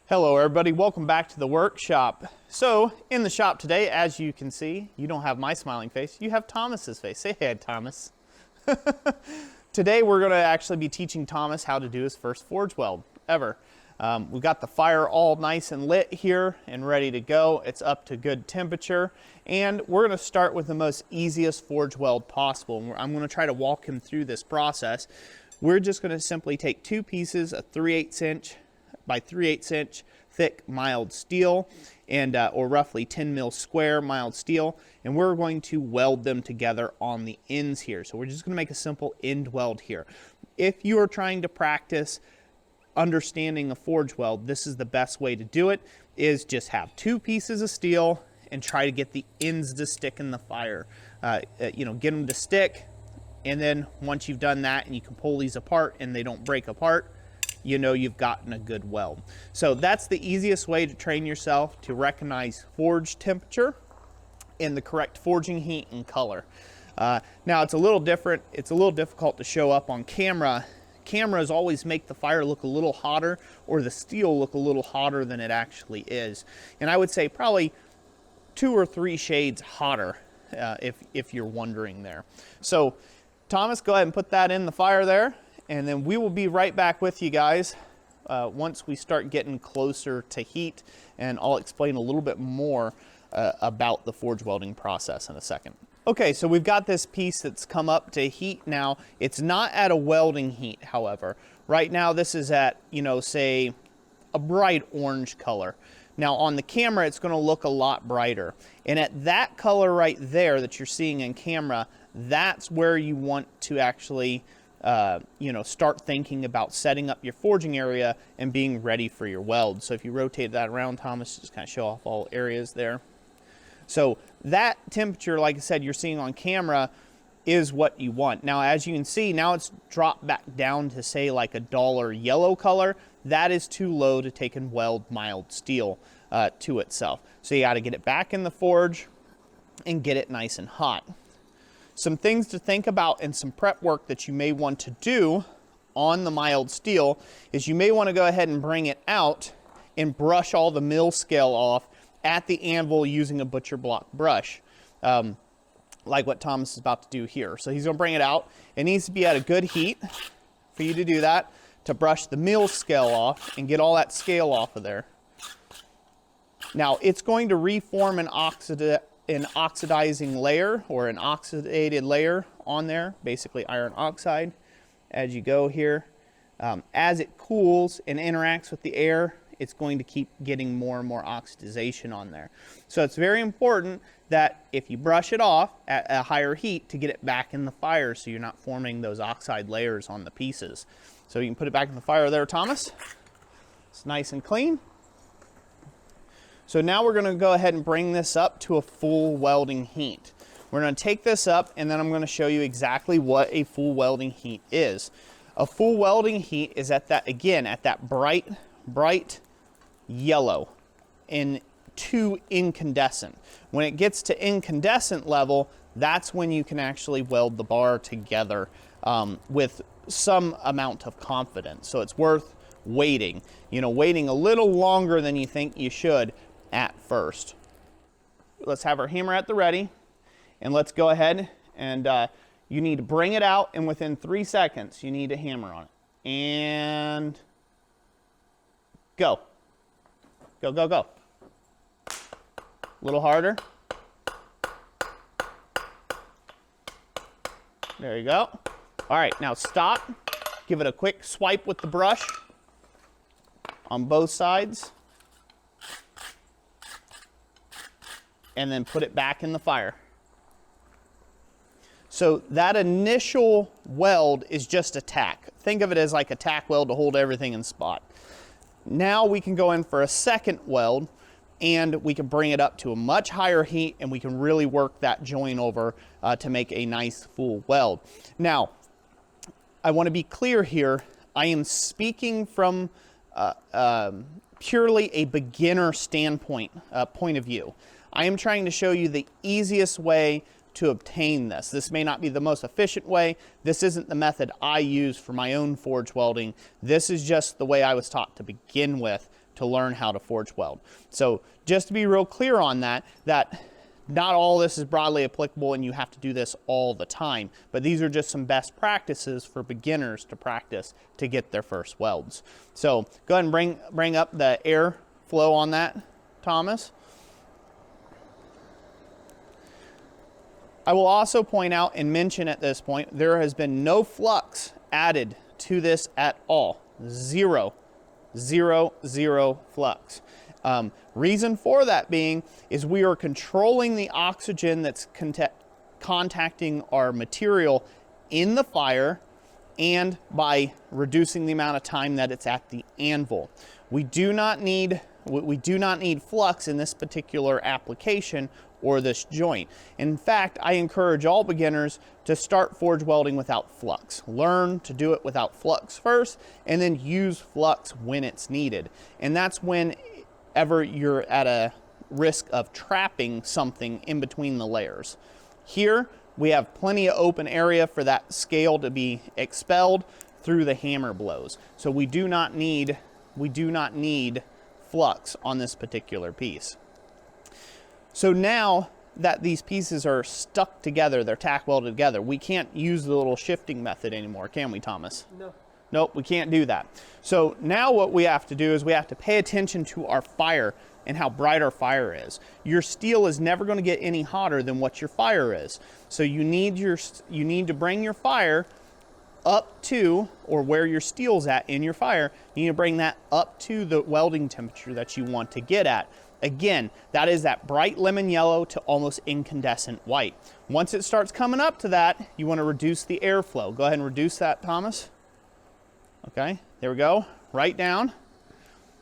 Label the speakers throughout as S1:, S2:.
S1: Hello everybody, welcome back to the workshop. So in the shop today, as you can see, you don't have my smiling face, you have Thomas's face. Say hey, Thomas. Today we're going to actually be teaching Thomas how to do his first forge weld ever. We've got the fire all nice and lit here and ready to go. It's up to good temperature, and we're going to start with the most easiest forge weld possible. I'm going to try to walk him through this process. We're just going to simply take two pieces of 3/8 inch by 3/8 inch thick mild steel, and or roughly 10 mil square mild steel, and we're going to weld them together on the ends here. So we're just going to make a simple end weld here. If you are trying to practice understanding a forge weld, this is the best way to do it, is just have two pieces of steel and try to get the ends to stick in the fire. Get them to stick, and then once you've done that and you can pull these apart and they don't break apart, you know you've gotten a good weld. So that's the easiest way to train yourself to recognize forge temperature and the correct forging heat and color. Now it's a little different. It's a little difficult to show up on camera. Cameras always make the fire look a little hotter, or the steel look a little hotter than it actually is. And I would say probably 2 or 3 shades hotter, if you're wondering there. So Thomas, go ahead and put that in the fire there, and then we will be right back with you guys once we start getting closer to heat, and I'll explain a little bit more about the forge welding process in a second. Okay, so we've got this piece that's come up to heat now. It's not at a welding heat, however. Right now this is at, say a bright orange color. Now on the camera it's going to look a lot brighter, and at that color right there that you're seeing in camera, that's where you want to actually start thinking about setting up your forging area and being ready for your weld. So if you rotate that around, Thomas, just kind of show off all areas there. So that temperature, like I said, you're seeing on camera is what you want. Now, as you can see, now it's dropped back down to say like a duller yellow color. That is too low to take and weld mild steel to itself. So you got to get it back in the forge and get it nice and hot. Some things to think about and some prep work that you may want to do on the mild steel is you may want to go ahead and bring it out and brush all the mill scale off at the anvil using a butcher block brush, like what Thomas is about to do here. So he's going to bring it out. It needs to be at a good heat for you to do that, to brush the mill scale off and get all that scale off of there. Now it's going to reform an oxidizing layer, or an oxidated layer on there, basically iron oxide, as you go here. As it cools and interacts with the air, it's going to keep getting more and more oxidization on there. So it's very important that if you brush it off at a higher heat, to get it back in the fire so you're not forming those oxide layers on the pieces. So you can put it back in the fire there, Thomas. It's nice and clean. So now we're going to go ahead and bring this up to a full welding heat. We're going to take this up, and then I'm going to show you exactly what a full welding heat is. A full welding heat is at that, again, at that bright yellow and to incandescent. When it gets to incandescent level, that's when you can actually weld the bar together with some amount of confidence. So it's worth waiting, waiting a little longer than you think you should at first. Let's have our hammer at the ready, and let's go ahead and you need to bring it out, and within 3 seconds you need to hammer on it. And go. Go, go, go. A little harder. There you go. All right, now stop. Give it a quick swipe with the brush on both sides, and then put it back in the fire. So that initial weld is just a tack. Think of it as like a tack weld to hold everything in spot. Now we can go in for a second weld, and we can bring it up to a much higher heat, and we can really work that joint over to make a nice full weld. Now, I want to be clear here. I am speaking from purely a beginner standpoint, point of view. I am trying to show you the easiest way to obtain this. This may not be the most efficient way. This isn't the method I use for my own forge welding. This is just the way I was taught to begin with to learn how to forge weld. So just to be real clear on that, not all this is broadly applicable and you have to do this all the time, but these are just some best practices for beginners to practice to get their first welds. So go ahead and bring up the air flow on that, Thomas. I will also point out and mention at this point, there has been no flux added to this at all. Zero flux. Reason for that being is we are controlling the oxygen that's contacting our material in the fire, and by reducing the amount of time that it's at the anvil. We do not need flux in this particular application or this joint. In fact, I encourage all beginners to start forge welding without flux. Learn to do it without flux first, and then use flux when it's needed. And that's whenever you're at a risk of trapping something in between the layers. Here, we have plenty of open area for that scale to be expelled through the hammer blows. So we do not need flux on this particular piece. So now that these pieces are stuck together, they're tack welded together, we can't use the little shifting method anymore, can we, Thomas?
S2: No.
S1: Nope, we can't do that. So now what we have to do is we have to pay attention to our fire and how bright our fire is. Your steel is never going to get any hotter than what your fire is. So you need to bring your fire up to, or where your steel's at in your fire, you need to bring that up to the welding temperature that you want to get at. Again, that is that bright lemon yellow to almost incandescent white. Once it starts coming up to that, you want to reduce the airflow. Go ahead and reduce that, Thomas. Okay, there we go, right down.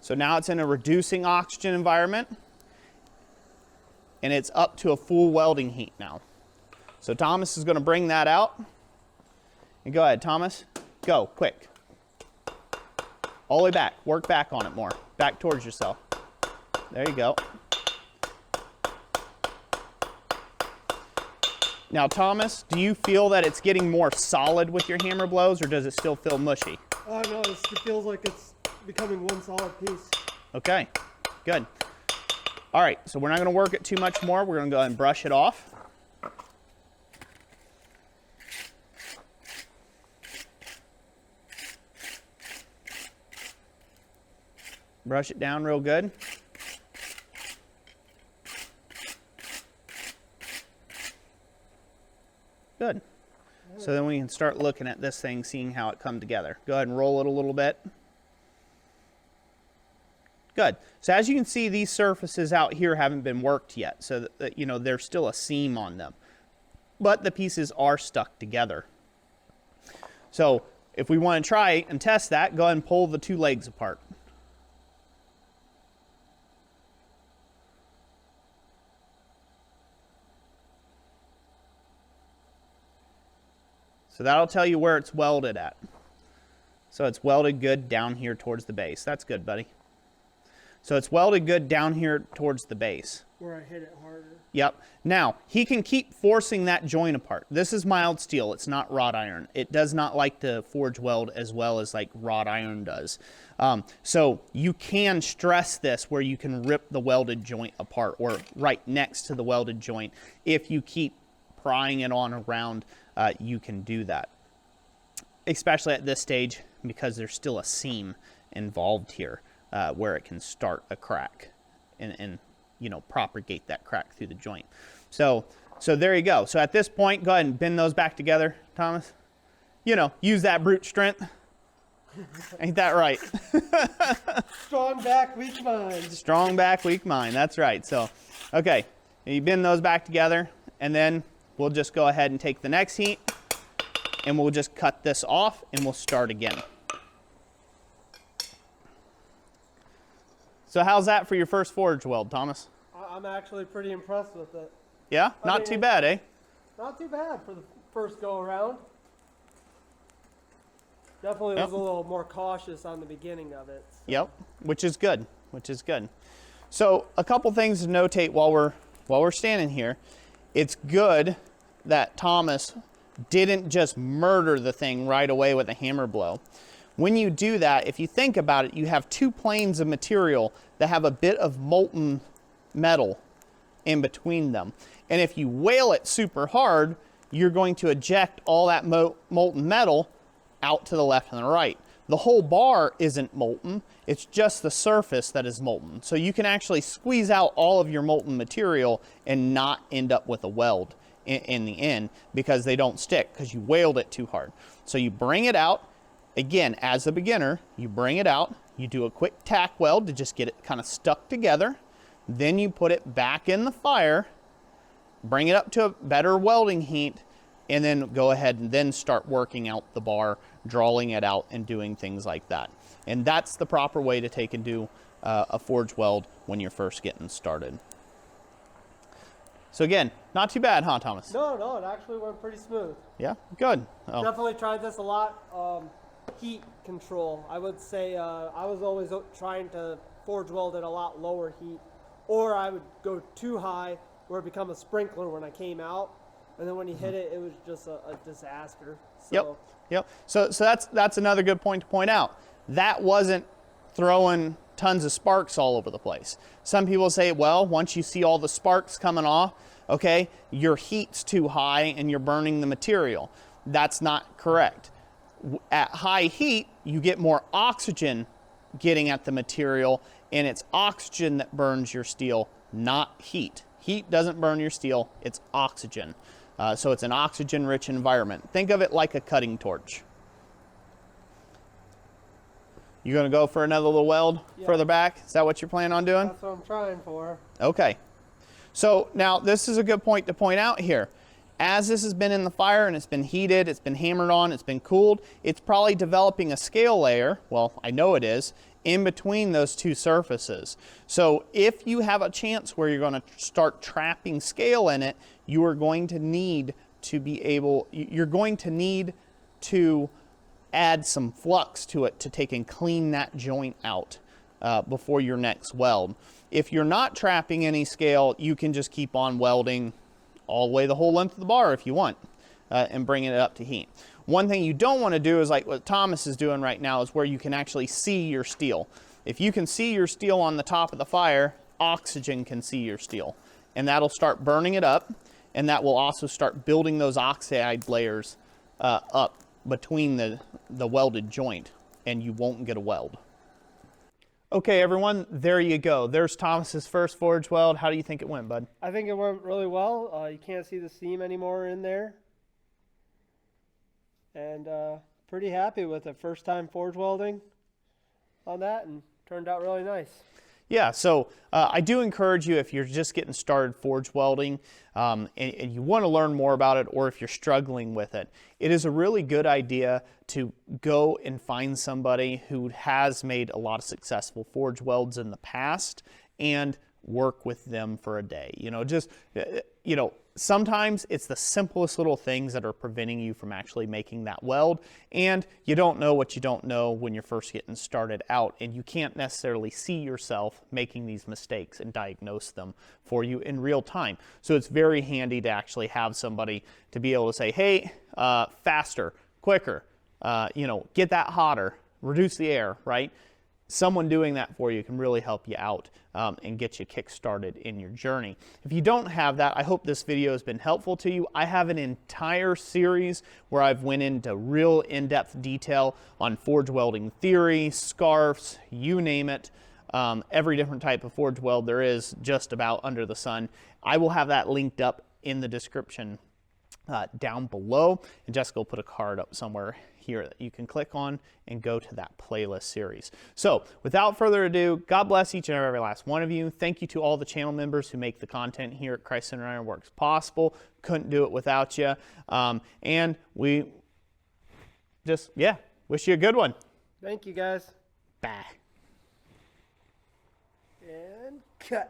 S1: So now it's in a reducing oxygen environment, and it's up to a full welding heat now. So Thomas is going to bring that out. And go ahead, Thomas. Go, quick. All the way back. Work back on it more. Back towards yourself. There you go. Now, Thomas, do you feel that it's getting more solid with your hammer blows, or does it still feel mushy?
S2: Oh, no, it feels like it's becoming one solid piece.
S1: Okay, good. All right, so we're not going to work it too much more. We're going to go ahead and brush it off. Brush it down real good. Good. So then we can start looking at this thing, seeing how it come together. Go ahead and roll it a little bit. Good. So as you can see, these surfaces out here haven't been worked yet, so that you know, there's still a seam on them. But the pieces are stuck together. So if we want to try and test that, go ahead and pull the two legs apart. So that'll tell you where it's welded at. So it's welded good down here towards the base. That's good, buddy. So it's welded good down here towards the base.
S2: Where I hit it harder.
S1: Yep. Now, he can keep forcing that joint apart. This is mild steel. It's not wrought iron. It does not like to forge weld as well as like wrought iron does. So you can stress this where you can rip the welded joint apart, or right next to the welded joint. If you keep prying it on around, you can do that. Especially at this stage, because there's still a seam involved here where it can start a crack and you know, propagate that crack through the joint. So there you go. So at this point, go ahead and bend those back together, Thomas. You know, use that brute strength. Ain't that right?
S2: Strong back, weak mind.
S1: Strong back, weak mind. That's right. So, okay, you bend those back together, and then we'll just go ahead and take the next heat, and we'll just cut this off, and we'll start again. So how's that for your first forge weld, Thomas?
S2: I'm actually pretty impressed with it.
S1: Yeah? Not too bad, eh?
S2: Not too bad for the first go around. Definitely was a little more cautious on the beginning of it. So.
S1: Yep, which is good, which is good. So a couple things to notate while we're standing here. It's good that Thomas didn't just murder the thing right away with a hammer blow. When you do that, if you think about it, you have two planes of material that have a bit of molten metal in between them. And if you whale it super hard, you're going to eject all that molten metal out to the left and the right. The whole bar isn't molten, it's just the surface that is molten. So you can actually squeeze out all of your molten material and not end up with a weld in the end, because they don't stick, because you whaled it too hard. So you bring it out, again, as a beginner, you bring it out, you do a quick tack weld to just get it kind of stuck together, then you put it back in the fire, bring it up to a better welding heat, and then go ahead and then start working out the bar, drawing it out and doing things like that. And that's the proper way to take and do a forge weld when you're first getting started. So again, not too bad, huh, Thomas?
S2: No, it actually went pretty smooth.
S1: Yeah, good. Oh.
S2: Definitely tried this a lot. Heat control, I would say I was always trying to forge weld at a lot lower heat, or I would go too high where it become a sprinkler when I came out. And then when you hit it, it was just a disaster. So.
S1: Yep. So that's another good point to point out. That wasn't throwing tons of sparks all over the place. Some people say, well, once you see all the sparks coming off, okay, your heat's too high and you're burning the material. That's not correct. At high heat, you get more oxygen getting at the material, and it's oxygen that burns your steel, not heat. Heat doesn't burn your steel, it's oxygen. So it's an oxygen-rich environment. Think of it like a cutting torch. You gonna go for another little weld further back? Is that what you're planning on doing?
S2: That's what I'm trying for.
S1: Okay. So now this is a good point to point out here. As this has been in the fire and it's been heated, it's been hammered on, it's been cooled, it's probably developing a scale layer, well, I know it is, in between those two surfaces. So if you have a chance where you're going to start trapping scale in it, you are going to need to be able, you're going to need to add some flux to it to take and clean that joint out before your next weld. If you're not trapping any scale, you can just keep on welding all the way the whole length of the bar if you want, and bringing it up to heat. One thing you don't want to do is like what Thomas is doing right now, is where you can actually see your steel. If you can see your steel on the top of the fire, oxygen can see your steel, and that'll start burning it up, and that will also start building those oxide layers up between the welded joint, and you won't get a weld. Okay, everyone, there you go. There's Thomas's first forge weld. How do you think it went, bud?
S2: I think it went really well. You can't see the seam anymore in there. And pretty happy with it. First time forge welding on that, and turned out really nice.
S1: Yeah, so I do encourage you, if you're just getting started forge welding and you want to learn more about it, or if you're struggling with it, it is a really good idea to go and find somebody who has made a lot of successful forge welds in the past and work with them for a day. Sometimes it's the simplest little things that are preventing you from actually making that weld, and you don't know what you don't know when you're first getting started out, and you can't necessarily see yourself making these mistakes and diagnose them for you in real time. So it's very handy to actually have somebody to be able to say, hey, faster, quicker, get that hotter, reduce the air, right? Someone doing that for you can really help you out and get you kick-started in your journey. If you don't have that, I hope this video has been helpful to you. I have an entire series where I've went into real in-depth detail on forge welding theory, scarfs, you name it. Every different type of forge weld there is just about under the sun. I will have that linked up in the description down below, and Jessica will put a card up somewhere here that you can click on and go to that playlist series. So without further ado, God bless each and every last one of you. Thank you to all the channel members who make the content here at Christ Centered Ironworks possible. Couldn't do it without you. And we just, wish you a good one.
S2: Thank you, guys.
S1: Bye.
S2: And cut.